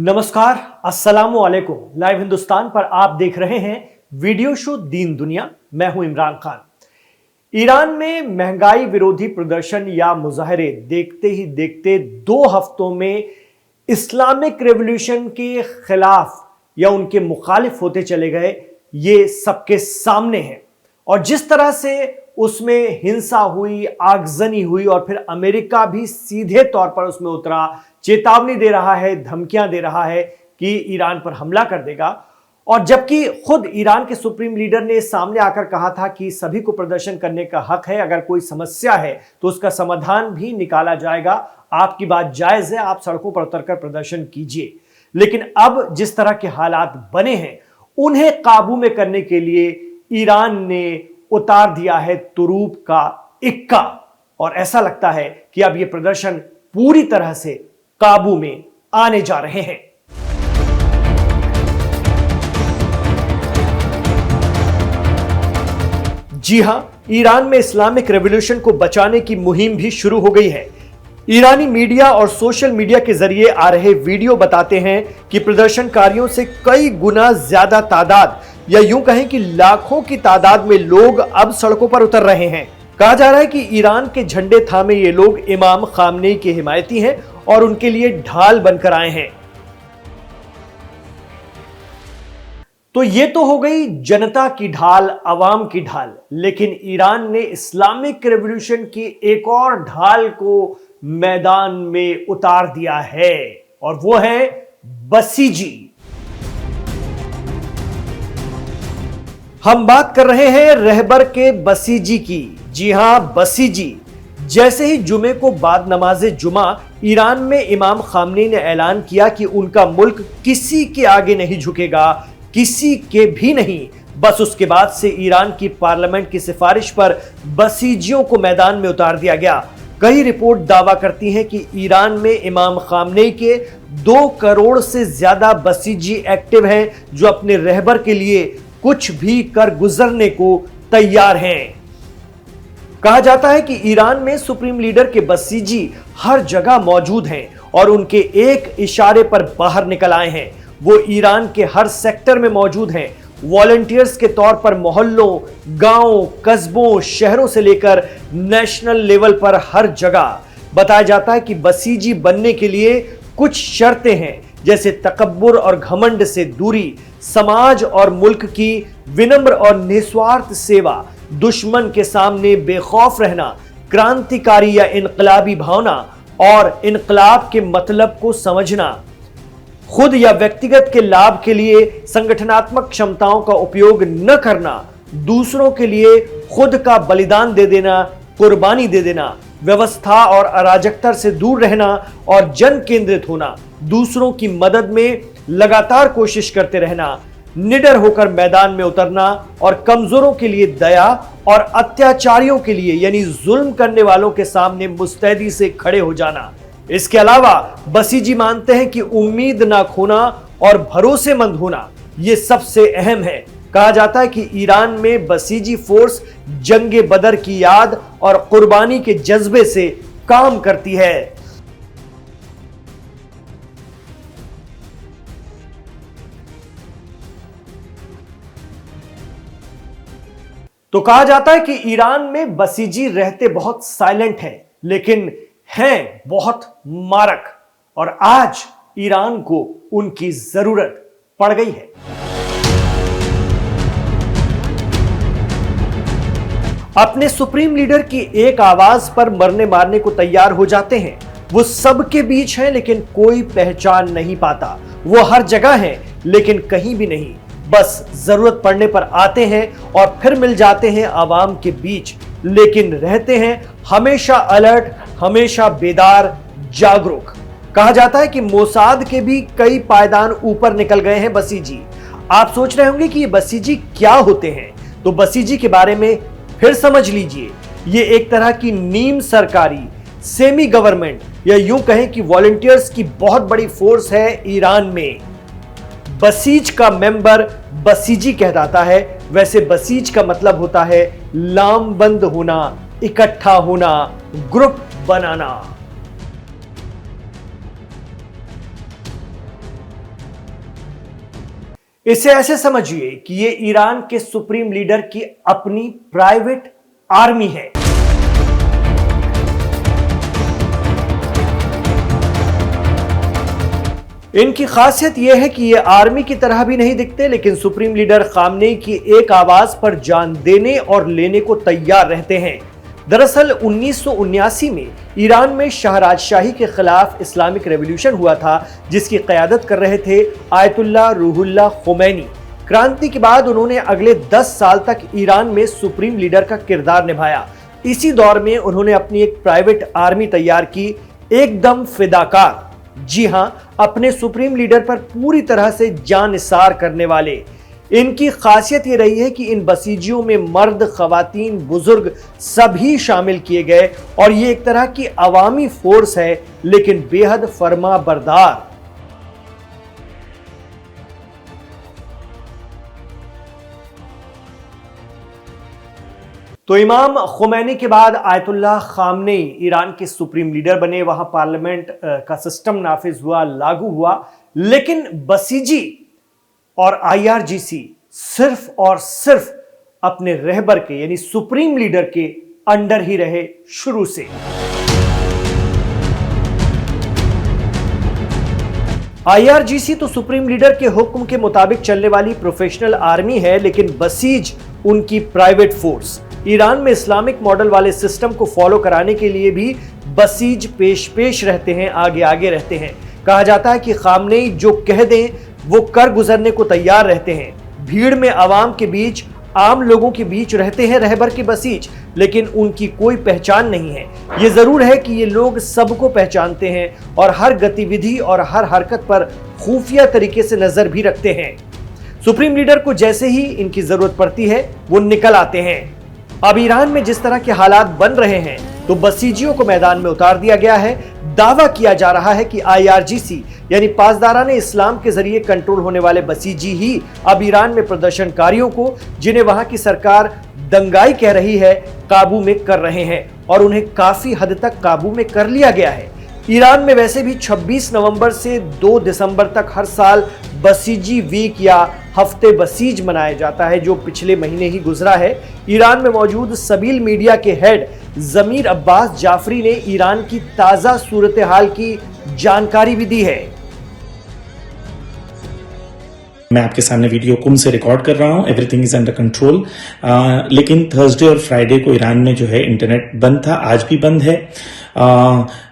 नमस्कार, अस्सलामु अलैकुम। लाइव हिंदुस्तान पर आप देख रहे हैं वीडियो शो दीन दुनिया। मैं हूं इमरान खान। ईरान में महंगाई विरोधी प्रदर्शन या मुजाहरे देखते ही देखते 2 हफ्तों में इस्लामिक रेवोल्यूशन के खिलाफ या उनके मुखालिफ होते चले गए, ये सबके सामने है। और जिस तरह से उसमें हिंसा हुई, आगजनी हुई और फिर अमेरिका भी सीधे तौर पर उसमें उतरा, चेतावनी दे रहा है, धमकियां दे रहा है कि ईरान पर हमला कर देगा। और जबकि खुद ईरान के सुप्रीम लीडर ने सामने आकर कहा था कि सभी को प्रदर्शन करने का हक है, अगर कोई समस्या है तो उसका समाधान भी निकाला जाएगा, आपकी बात जायज है, आप सड़कों पर उतरकर प्रदर्शन कीजिए। लेकिन अब जिस तरह के हालात बने हैं, उन्हें काबू में करने के लिए ईरान ने उतार दिया है तुरूप का इक्का। और ऐसा लगता है कि अब यह प्रदर्शन पूरी तरह से काबू में आने जा रहे हैं। जी हां, ईरान में इस्लामिक रेवोल्यूशन को बचाने की मुहिम भी शुरू हो गई है। ईरानी मीडिया और सोशल मीडिया के जरिए आ रहे वीडियो बताते हैं कि प्रदर्शनकारियों से कई गुना ज्यादा तादाद या यूं कहें कि लाखों की तादाद में लोग अब सड़कों पर उतर रहे हैं। कहा जा रहा है कि ईरान के झंडे थामे ये लोग इमाम खामनेई के हिमायती हैं और उनके लिए ढाल बनकर आए हैं। तो ये तो हो गई जनता की ढाल, अवाम की ढाल। लेकिन ईरान ने इस्लामिक रेवोल्यूशन की एक और ढाल को मैदान में उतार दिया है और वो है बसीजी। हम बात कर रहे हैं रहबर के बसीजी की। जी हां, बसीजी। जैसे ही जुमे को बाद नमाजे जुमा ईरान में इमाम खामनेई ने ऐलान किया कि उनका मुल्क किसी के आगे नहीं झुकेगा, किसी के भी नहीं, बस उसके बाद से ईरान की पार्लियामेंट की सिफारिश पर बसीजियों को मैदान में उतार दिया गया। कई रिपोर्ट दावा करती हैं कि ईरान में इमाम खामनेई के 2 करोड़ से ज्यादा बसीजी एक्टिव हैं, जो अपने रहबर के लिए कुछ भी कर गुजरने को तैयार हैं। कहा जाता है कि ईरान में सुप्रीम लीडर के बसीजी हर जगह मौजूद हैं और उनके एक इशारे पर बाहर निकल आए हैं। वो ईरान के हर सेक्टर में मौजूद हैं, वॉलंटियर्स के तौर पर मोहल्लों, गांवों, कस्बों, शहरों से लेकर नेशनल लेवल पर हर जगह। बताया जाता है कि बसीजी बनने के लिए कुछ शर्तें हैं, जैसे तकब्बुर और घमंड से दूरी, समाज और मुल्क की विनम्र और निस्वार्थ सेवा, दुश्मन के सामने बेखौफ रहना, क्रांतिकारी या इनकलाबी भावना और इनकलाब के मतलब को समझना, खुद या व्यक्तिगत के लाभ के लिए संगठनात्मक क्षमताओं का उपयोग न करना, दूसरों के लिए खुद का बलिदान दे देना, कुर्बानी दे देना, व्यवस्था और अराजकता से दूर रहना और जन केंद्रित होना, दूसरों की मदद में लगातार कोशिश करते रहना, निडर होकर मैदान में उतरना और कमजोरों के लिए दया और अत्याचारियों के लिए यानी जुल्म करने वालों के सामने मुस्तैदी से खड़े हो जाना। इसके अलावा बसीजी मानते हैं कि उम्मीद ना खोना और भरोसेमंद होना यह सबसे अहम है। कहा जाता है कि ईरान में बसीजी फोर्स जंगे बदर की याद और कुर्बानी के जज्बे से काम करती है। तो कहा जाता है कि ईरान में बसीजी रहते बहुत साइलेंट हैं, लेकिन हैं बहुत मारक। और आज ईरान को उनकी जरूरत पड़ गई है। अपने सुप्रीम लीडर की एक आवाज पर मरने मारने को तैयार हो जाते हैं। वो सबके बीच हैं लेकिन कोई पहचान नहीं पाता। वो हर जगह हैं लेकिन कहीं भी नहीं, बस जरूरत पड़ने पर आते हैं और फिर मिल जाते हैं आवाम के बीच, लेकिन रहते हैं हमेशा अलर्ट, हमेशा बेदार, जागरूक। कहा जाता है कि मोसाद के भी कई पायदान ऊपर निकल गए हैं बसीजी। आप सोच रहे होंगे कि ये बसीजी क्या होते हैं, तो बसीजी के बारे में फिर समझ लीजिए। ये एक तरह की नीम सरकारी, सेमी गवर्नमेंट या यूं कहें कि वॉलंटियर्स की बहुत बड़ी फोर्स है ईरान में। बसीज का मेंबर बसीजी कहलाता है। वैसे बसीज का मतलब होता है लामबंद होना, इकट्ठा होना, ग्रुप बनाना। इसे ऐसे समझिए कि ये ईरान के सुप्रीम लीडर की अपनी प्राइवेट आर्मी है। इनकी खासियत यह है कि ये आर्मी की तरह भी नहीं दिखते, लेकिन सुप्रीम लीडर खामनेई की एक आवाज पर जान देने और लेने को तैयार रहते हैं। दरअसल 1979 में ईरान में शाहराजशाही के खिलाफ इस्लामिक रेवोल्यूशन हुआ था, जिसकी क़यादत कर रहे थे आयतुल्लाह रूहुल्लाह खुमैनी। क्रांति के बाद उन्होंने अगले 10 साल तक ईरान में सुप्रीम लीडर का किरदार निभाया। इसी दौर में उन्होंने अपनी एक प्राइवेट आर्मी तैयार की, एकदम फिदाकार। जी हां, अपने सुप्रीम लीडर पर पूरी तरह से जानिसार करने वाले। इनकी खासियत यह रही है कि इन बसीजियों में मर्द, खवातीन, बुजुर्ग सभी शामिल किए गए और ये एक तरह की अवामी फोर्स है, लेकिन बेहद फर्मा बरदार। तो इमाम खुमैनी के बाद आयतुल्लाह खामनेई ईरान के सुप्रीम लीडर बने। वहां पार्लियामेंट का सिस्टम नाफिज हुआ, लागू हुआ, लेकिन बसीजी और आईआरजीसी सिर्फ और सिर्फ अपने रहबर के यानी सुप्रीम लीडर के अंडर ही रहे शुरू से। आईआरजीसी तो सुप्रीम लीडर के हुक्म के मुताबिक चलने वाली प्रोफेशनल आर्मी है, लेकिन बसीज उनकी प्राइवेट फोर्स। ईरान में इस्लामिक मॉडल वाले सिस्टम को फॉलो कराने के लिए भी बसीज पेश रहते हैं, आगे आगे रहते हैं। कहा जाता है कि खामनेई जो कह दें वो कर गुजरने को तैयार रहते हैं। भीड़ में आवाम के बीच, आम लोगों के बीच रहते हैं रहबर के बसीज, लेकिन उनकी कोई पहचान नहीं है। ये जरूर है कि ये लोग सबको पहचानते हैं और हर गतिविधि और हर हरकत पर खुफिया तरीके से नजर भी रखते हैं। सुप्रीम लीडर को जैसे ही इनकी जरूरत पड़ती है वो निकल आते हैं। अब ईरान में जिस तरह के हालात बन रहे हैं, तो बसीजियों को मैदान में उतार दिया गया है। दावा किया जा रहा है कि आईआरजीसी यानी पासदाराने इस्लाम के जरिए कंट्रोल होने वाले बसीजी ही अब ईरान में प्रदर्शनकारियों को, जिन्हें वहां की सरकार दंगाई कह रही है, काबू में कर रहे हैं और उन्हें काफी हद तक काबू में कर लिया गया है। ईरान में वैसे भी 26 नवंबर से 2 दिसंबर तक हर साल बसीजी वीक या हफ्ते बसीज मनाया जाता है, जो पिछले महीने ही गुजरा है। ईरान में मौजूद सबील मीडिया के हेड जमीर अब्बास जाफरी ने ईरान की ताजा सूरत हाल की जानकारी भी दी है। मैं आपके सामने वीडियो कुम से रिकॉर्ड कर रहा हूं। Everything is under control. लेकिन थर्सडे और फ्राइडे को ईरान में जो है इंटरनेट बंद था, आज भी बंद है।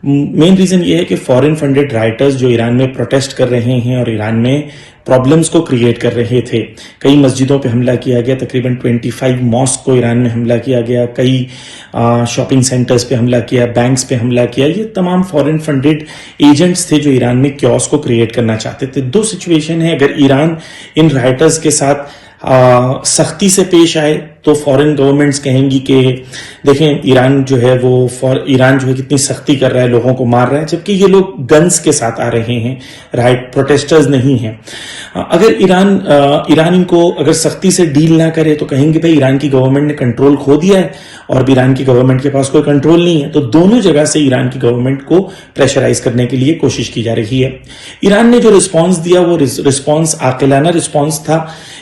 मेन रीजन ये है कि फॉरेन फंडेड राइटर्स जो ईरान में प्रोटेस्ट कर रहे हैं और ईरान में प्रॉब्लम्स को क्रिएट कर रहे थे। कई मस्जिदों पे हमला किया गया, तकरीबन 25 मॉस्क को ईरान में हमला किया गया, कई शॉपिंग सेंटर्स पे हमला किया, बैंक्स पे हमला किया। ये तमाम फॉरेन फंडेड एजेंट्स थे जो ईरान में क्योस को क्रिएट करना चाहते थे। दो सिचुएशन है, अगर ईरान इन राइटर्स के साथ सख्ती से पेश आए तो फॉरेन गवर्नमेंट्स कहेंगी कि देखें ईरान जो है ईरान जो है कितनी सख्ती कर रहा है, लोगों को मार रहा है, जबकि ये लोग गन्स के साथ आ रहे हैं, राइट, प्रोटेस्टर्स नहीं हैं। अगर ईरान इनको अगर सख्ती से डील ना करे तो कहेंगे भाई ईरान की गवर्नमेंट ने कंट्रोल खो दिया है और ईरान की गवर्नमेंट के पास कोई कंट्रोल नहीं है। तो दोनों जगह से ईरान की गवर्नमेंट को प्रेशराइज करने के लिए कोशिश की जा रही है। ईरान ने जो रिस्पॉन्स दिया वो रिस्पॉन्स आकिलाना रिस्पॉन्स था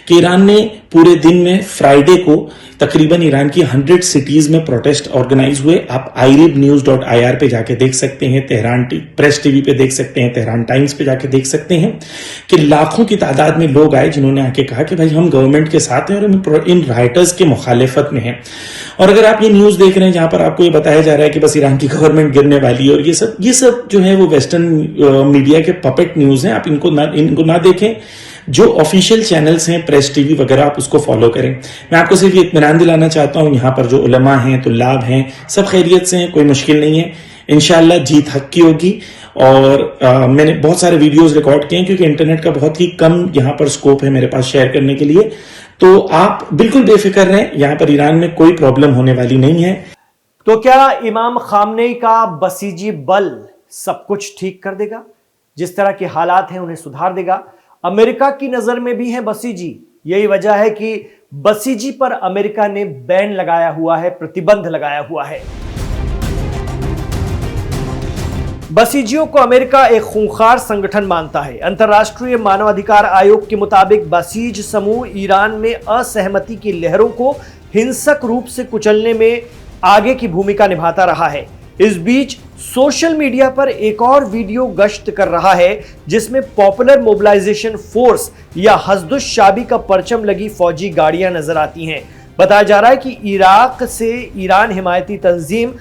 कि ईरान ने पूरे दिन में फ्राइडे को तकरीबन ईरान की 100 सिटीज में प्रोटेस्ट ऑर्गेनाइज हुए। आप iribnews.ir पे जाके देख सकते हैं, तेहरान प्रेस टीवी पे देख सकते हैं, तेहरान टाइम्स पे जाके देख सकते हैं कि लाखों की तादाद में लोग आए जिन्होंने आके कहा कि भाई हम गवर्नमेंट के साथ हैं और हम इन राइटर्स के मुखालिफत में हैं। और अगर आप ये न्यूज देख रहे हैं जहां पर आपको ये बताया जा रहा है कि बस ईरान की गवर्नमेंट गिरने वाली है और ये सब जो है वो वेस्टर्न मीडिया के पपेट न्यूज हैं, आप इनको ना देखें। जो ऑफिशियल चैनल्स हैं, प्रेस टीवी वगैरह, आप उसको फॉलो करें। मैं आपको सिर्फ ये इत्मीनान दिलाना चाहता हूं, यहाँ पर जो उलमा हैं, तुल्लाब हैं, सब खैरियत से हैं, कोई मुश्किल नहीं है। इंशाल्लाह जीत हक की होगी। और मैंने बहुत सारे वीडियोस रिकॉर्ड किए हैं क्योंकि इंटरनेट का बहुत ही कम यहाँ पर स्कोप है मेरे पास शेयर करने के लिए। तो आप बिल्कुल बेफिक्र रहें, यहाँ पर ईरान में कोई प्रॉब्लम होने वाली नहीं है। तो क्या इमाम खामनेई का बसीजी बल सब कुछ ठीक कर देगा? जिस तरह के हालात हैं उन्हें सुधार देगा? अमेरिका की नजर में भी है बसीजी। यही वजह है कि बसीजी पर अमेरिका ने बैन लगाया हुआ है, प्रतिबंध लगाया हुआ है। बसीजियों को अमेरिका एक खूंखार संगठन मानता है। अंतर्राष्ट्रीय मानवाधिकार आयोग के मुताबिक बसीज समूह ईरान में असहमति की लहरों को हिंसक रूप से कुचलने में आगे की भूमिका निभाता रहा है। इस बीच सोशल मीडिया पर एक और वीडियो गश्त कर रहा है जिसमें पॉपुलर मोबिलाइजेशन फोर्स या हस्दुश शाबी का परचम लगी फौजी गाड़ियां नजर आती हैं। बताया जा रहा है कि इराक से ईरान हिमायती तंजीम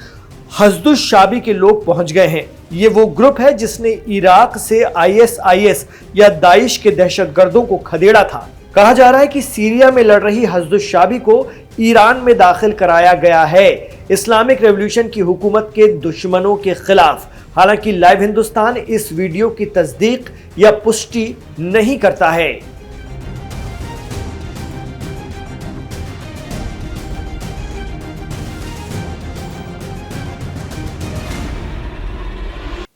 हस्दुश शाबी के लोग पहुंच गए हैं। ये वो ग्रुप है जिसने इराक से ISIS या दाइश के दहशतगर्दों को खदेड़ा था। कहा जा रहा है कि सीरिया में लड़ रही हस्दुश शाबी को ईरान में दाखिल कराया गया है इस्लामिक रेवोल्यूशन की हुकूमत के दुश्मनों के खिलाफ। हालांकि लाइव हिंदुस्तान इस वीडियो की तस्दीक या पुष्टि नहीं करता है।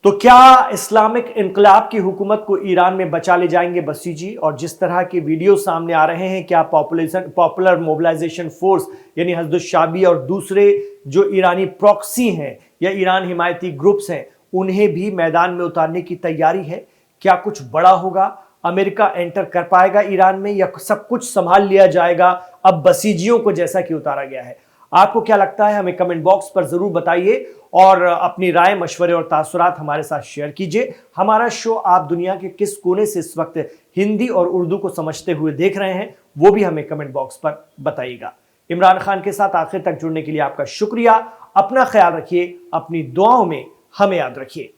तो क्या इस्लामिक इनकलाब की हुकूमत को ईरान में बचा ले जाएंगे बसीजी? और जिस तरह के वीडियो सामने आ रहे हैं, क्या पॉपुलर मोबिलाइजेशन फोर्स यानी हस्दुश शाबी और दूसरे जो ईरानी प्रॉक्सी हैं या ईरान हिमायती ग्रुप्स हैं, उन्हें भी मैदान में उतारने की तैयारी है? क्या कुछ बड़ा होगा? अमेरिका एंटर कर पाएगा ईरान में या सब कुछ संभाल लिया जाएगा अब बसीजियों को जैसा कि उतारा गया है? आपको क्या लगता है? हमें कमेंट बॉक्स पर जरूर बताइए और अपनी राय, मशवरे और तासुरात हमारे साथ शेयर कीजिए। हमारा शो आप दुनिया के किस कोने से इस वक्त हिंदी और उर्दू को समझते हुए देख रहे हैं, वो भी हमें कमेंट बॉक्स पर बताइएगा। इमरान खान के साथ आखिर तक जुड़ने के लिए आपका शुक्रिया। अपना ख्याल रखिए, अपनी दुआओं में हमें याद रखिए।